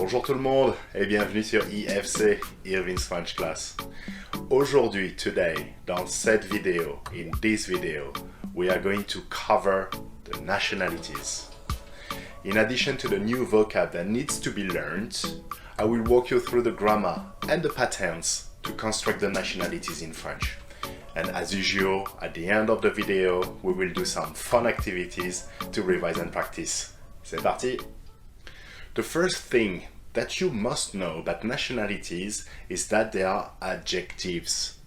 Bonjour tout le monde et bienvenue sur IFC, Irwin's French Class. Aujourd'hui, today, dans cette vidéo, in this video, we are going to cover the nationalities. In addition to the new vocab that needs to be learned, I will walk you through the grammar and the patterns to construct the nationalities in French. And as usual, at the end of the video, we will do some fun activities to revise and practice. C'est parti! The first thing that you must know about nationalities is that they are adjectives.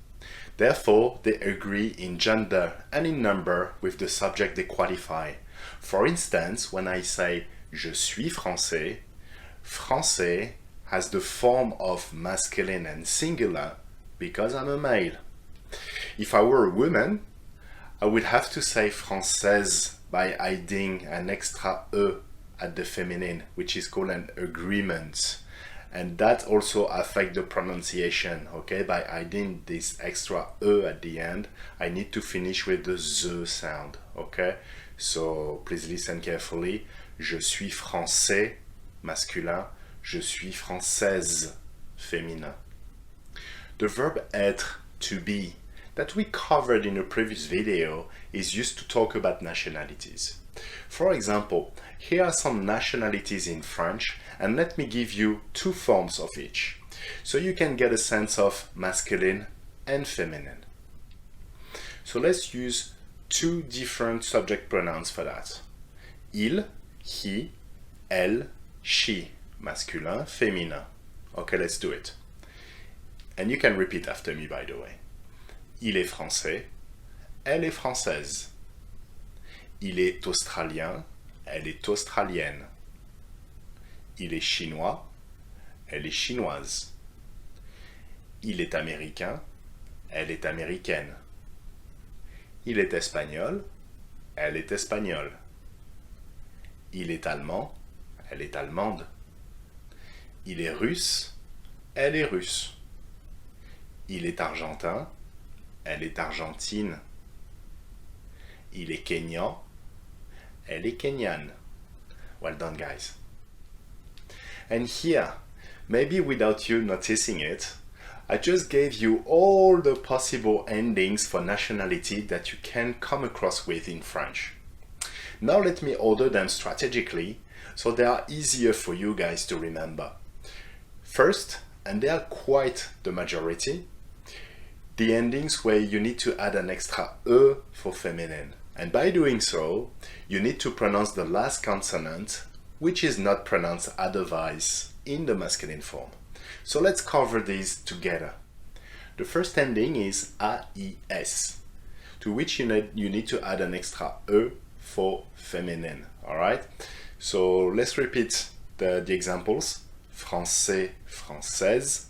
Therefore, they agree in gender and in number with the subject they qualify. For instance, when I say je suis français, français has the form of masculine and singular because I'm a male. If I were a woman, I would have to say française by adding an extra E at the feminine, which is called an agreement. And that also affects the pronunciation, okay? By adding this extra E at the end, I need to finish with the Z sound, okay? So please listen carefully. Je suis français, masculin. Je suis française, féminin. The verb être, to be, that we covered in a previous video is used to talk about nationalities. For example, here are some nationalities in French, and let me give you two forms of each, so you can get a sense of masculine and feminine. So let's use two different subject pronouns for that. Il, he, elle, she, masculin, féminin. Okay, let's do it. And you can repeat after me, by the way. Il est français, elle est française. Il est australien, elle est australienne. Il est chinois, elle est chinoise. Il est américain, elle est américaine. Il est espagnol, elle est espagnole. Il est allemand, elle est allemande. Il est russe, elle est russe. Il est argentin, elle est argentine. Il est kényan, elle est kenyane. Well done, guys. And here, maybe without you noticing it, I just gave you all the possible endings for nationality that you can come across with in French. Now let me order them strategically so they are easier for you guys to remember. First, and they are quite the majority, the endings where you need to add an extra E for feminine. And by doing so, you need to pronounce the last consonant, which is not pronounced otherwise in the masculine form. So let's cover these together. The first ending is AIS, to which you need to add an extra E for feminine. Alright? So let's repeat the examples. Français, française.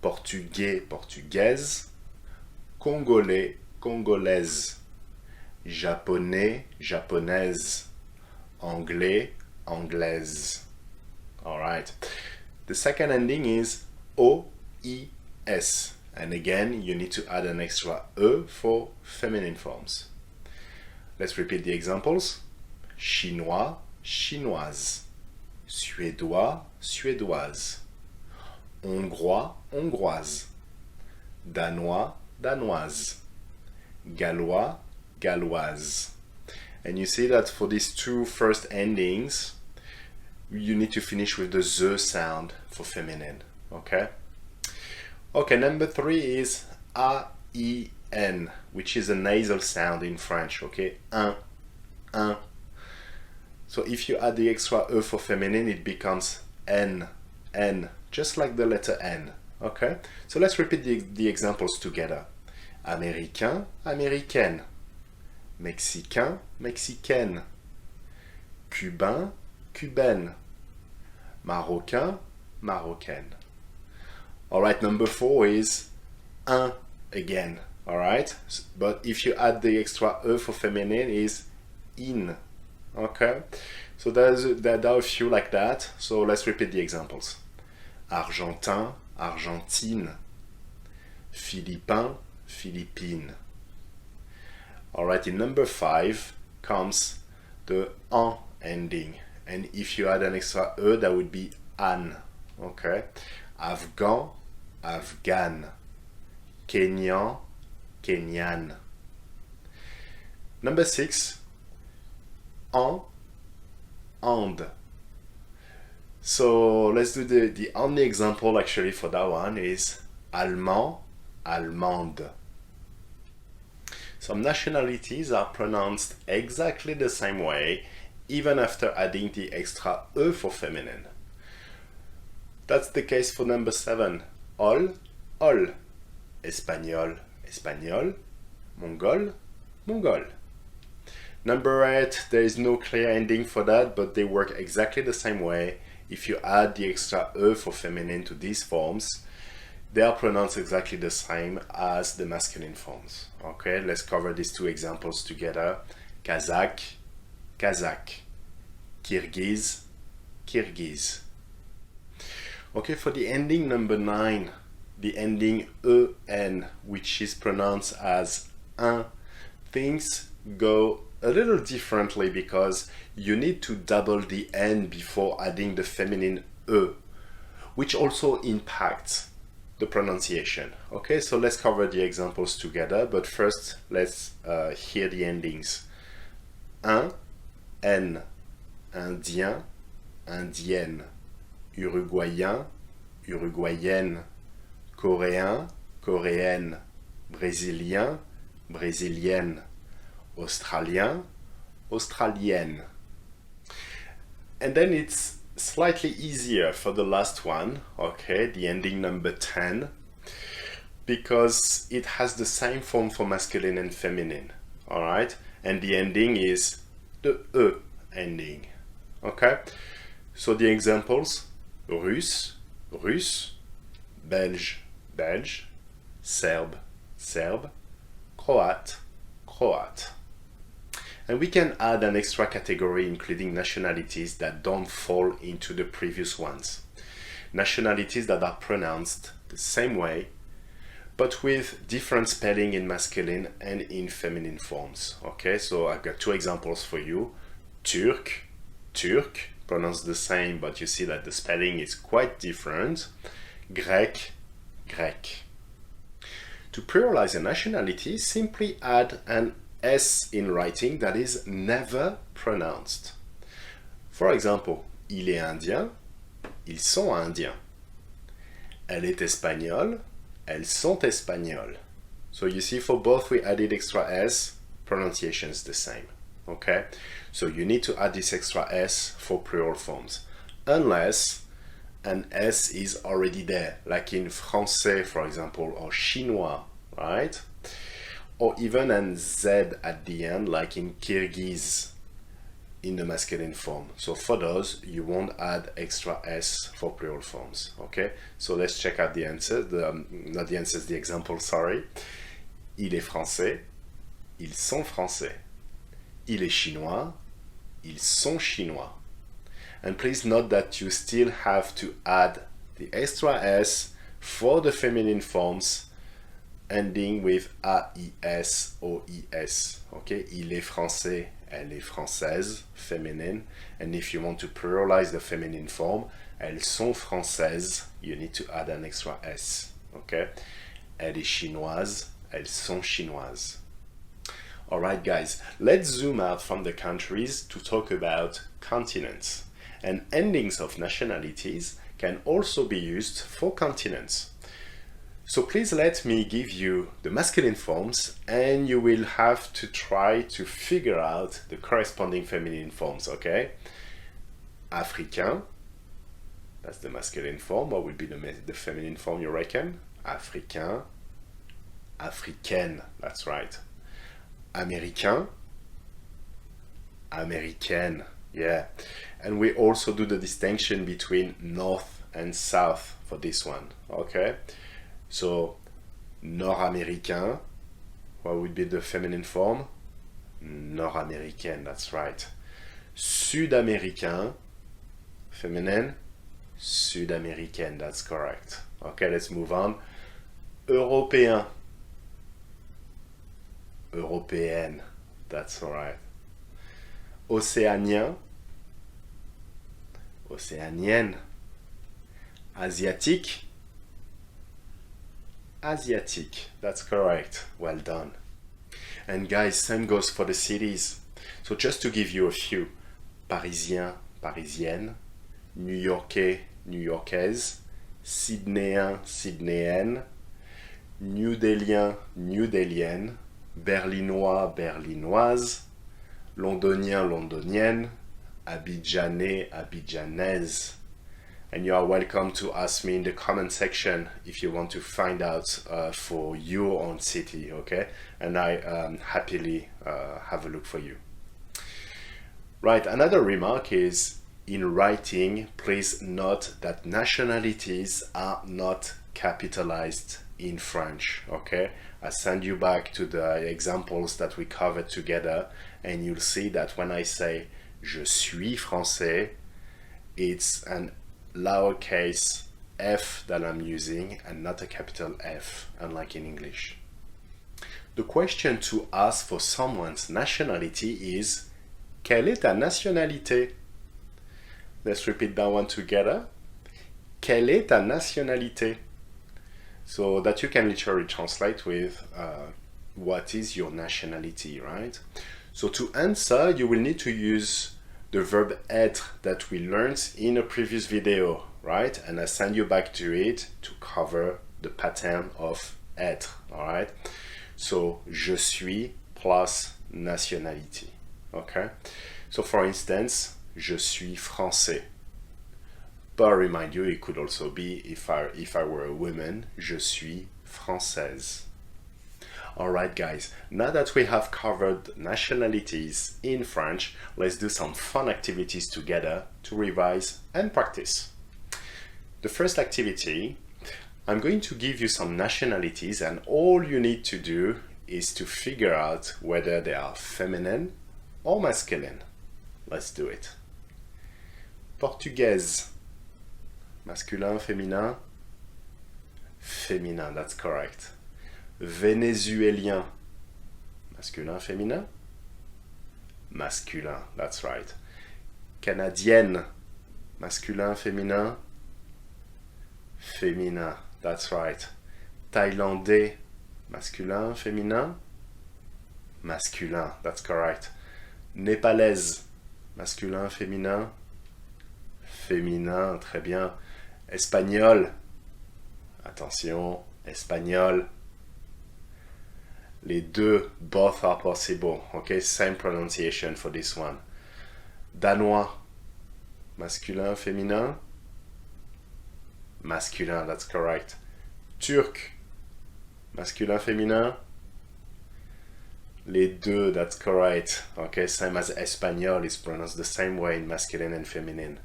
Portugais, portugaise. Congolais, congolaise. Japonais, japonaise. Anglais, anglaise. Alright. The second ending is OIS. And again, you need to add an extra E for feminine forms. Let's repeat the examples. Chinois, chinoise. Suédois, suédoise. Hongrois, hongroise. Danois, danoise. Gallois, galloise. And you see that for these two first endings, you need to finish with the Z sound for feminine, okay? Okay, number 3 is AIN, which is a nasal sound in French, okay? Un. So if you add the extra E for feminine, it becomes N, just like the letter N, okay? So let's repeat the examples together. Américain, américaine. Mexicain, mexicaine. Cubain, cubaine. Marocain, marocaine. Alright, number 4 is un again, alright? But if you add the extra E for feminine, is in, okay? So there are a few like that, so let's repeat the examples. Argentin, argentine. Philippin, philippine. Alright, in number 5 comes the en ending. And if you add an extra E, that would be Anne. Okay. Afghan, Afghan. Kenyan, Kenyan. Number 6, en, and. So let's do the only example actually for that one is allemand, allemande. Some nationalities are pronounced exactly the same way, even after adding the extra E for feminine. That's the case for number 7, all, all. Espagnol, espagnol. Mongol, mongol. Number 8, there is no clear ending for that, but they work exactly the same way. If you add the extra E for feminine to these forms, they are pronounced exactly the same as the masculine forms. Okay, let's cover these two examples together. Kazakh, Kazakh. Kyrgyz, Kyrgyz. Okay, for the ending number 9, the ending en, which is pronounced as un, things go a little differently because you need to double the n before adding the feminine e, which also impacts the pronunciation. Okay, so let's cover the examples together, but first let's hear the endings. Un, en, indien, indienne, uruguayen, uruguayenne, coréen, coréenne, brésilien, brésilienne, australien, australienne. And then it's slightly easier for the last one, okay, the ending number 10, because it has the same form for masculine and feminine, all right? And the ending is the E ending, okay? So the examples, russe, russe, belge, belge, serbe, serbe, croate, croate. And we can add an extra category including nationalities that don't fall into the previous ones. Nationalities that are pronounced the same way, but with different spelling in masculine and in feminine forms. Okay, so I've got two examples for you. Turk, Turk, pronounced the same, but you see that the spelling is quite different. Grec, Grec. To pluralize a nationality, simply add an S in writing that is never pronounced. For example, il est indien, ils sont indiens. Elle est espagnole, elles sont espagnoles. So you see, for both we added extra S, pronunciation is the same. Okay, so you need to add this extra S for plural forms, unless an S is already there, like in français, for example, or chinois, right? Or even an Z at the end, like in Kyrgyz in the masculine form. So for those, you won't add extra S for plural forms, okay? So let's check out the answers, not the answers, the example, sorry. Il est français, ils sont français. Il est chinois, ils sont chinois. And please note that you still have to add the extra S for the feminine forms ending with AIS or ES. Okay, il est français, elle est française, feminine. And if you want to pluralize the feminine form, elles sont françaises, you need to add an extra S. Okay, elle est chinoise, elles sont chinoises. Alright guys, let's zoom out from the countries to talk about continents. And endings of nationalities can also be used for continents. So please let me give you the masculine forms and you will have to try to figure out the corresponding feminine forms, okay? Africain, that's the masculine form. What would be the feminine form, you reckon? Africain, africaine, that's right. Américain, américaine, yeah. And we also do the distinction between north and south for this one, okay? So, nord-américain, what would be the feminine form? Nord-américaine, that's right. Sud-américain, feminine, sud-américaine, that's correct. Okay, let's move on. Européen, européenne, that's alright. Océanien, océanienne, Asiatique. Asiatique. That's correct. Well done. And guys, same goes for the cities. So just to give you a few. Parisien, Parisienne. New-Yorkais, New-Yorkaise. Sydnéen, Sydnéenne. New-Délien, New-Délienne. Berlinois, Berlinoise. Londonien, Londonienne. Abidjanais, Abidjanaise. And you are welcome to ask me in the comment section if you want to find out for your own city, okay? And I happily have a look for you. Right, another remark is, in writing, please note that nationalities are not capitalized in French, okay? I send you back to the examples that we covered together, and you'll see that when I say je suis français, it's an lowercase f that I'm using and not a capital F, unlike in English. The question to ask for someone's nationality is, quelle est ta nationalité? Let's repeat that one together. Quelle est ta nationalité? So that you can literally translate with what is your nationality, right? So to answer, you will need to use the verb être that we learned in a previous video, right? And I send you back to it to cover the pattern of être, all right? So, je suis plus nationality, okay? So for instance, je suis français. But I remind you, it could also be, if I were a woman, je suis française. Alright guys, now that we have covered nationalities in French, let's do some fun activities together to revise and practice. The first activity, I'm going to give you some nationalities, and all you need to do is to figure out whether they are feminine or masculine. Let's do it. Portugaise. Masculin, féminin? Féminin, that's correct. Vénézuélien. Masculin, féminin? Masculin, that's right. Canadienne. Masculin, féminin? Féminin, that's right. Thaïlandais. Masculin, féminin? Masculin, that's correct. Népalaise. Masculin, féminin? Féminin, très bien. Espagnol. Attention, espagnol. Les deux, both are possible. Okay, same pronunciation for this one. Danois. Masculin, féminin? Masculin, that's correct. Turc. Masculin, féminin? Les deux, that's correct. Okay, same as espagnol, is pronounced the same way in masculine and feminine.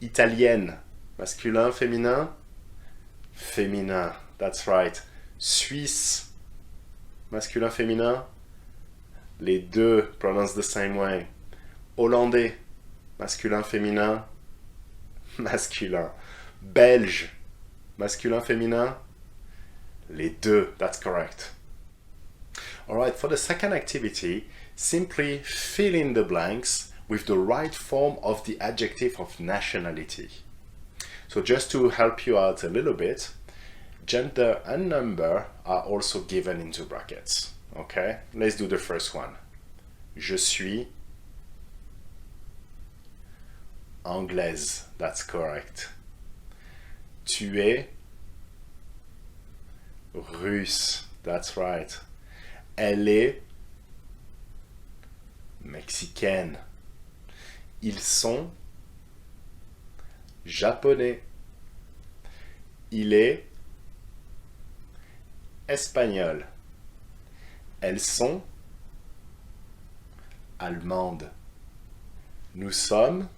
Italienne. Masculin, féminin? Féminin, that's right. Suisse. Masculin, féminin? Les deux prononced the same way. Hollandais. Masculin, féminin? Masculin. Belge. Masculin, féminin? Les deux, that's correct. Alright, for the second activity, simply fill in the blanks with the right form of the adjective of nationality. So just to help you out a little bit, gender and number are also given into brackets. Okay, let's do the first one. Je suis anglaise, that's correct. Tu es russe, that's right. Elle est mexicaine. Ils sont japonais. Il est espagnol. Elles sont allemandes. Nous sommes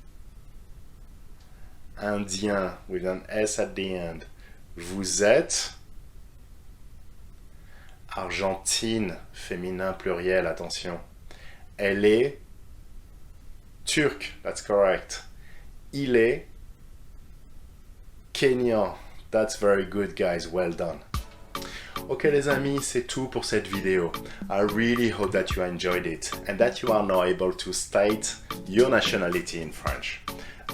indiens with an S at the end. Vous êtes Argentine, féminin pluriel, attention. Elle est turque, that's correct. Il est Kenyan, that's very good guys, well done. Ok les amis, c'est tout pour cette vidéo. I really hope that you enjoyed it and that you are now able to state your nationality in French.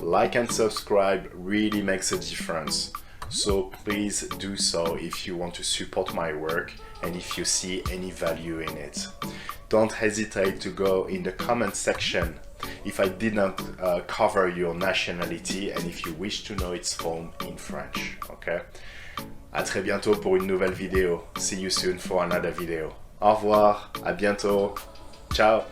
Like and subscribe really makes a difference. So please do so if you want to support my work and if you see any value in it. Don't hesitate to go in the comment section if I did not cover your nationality and if you wish to know its form in French. Okay? À très bientôt pour une nouvelle vidéo. See you soon for another video. Au revoir, à bientôt. Ciao.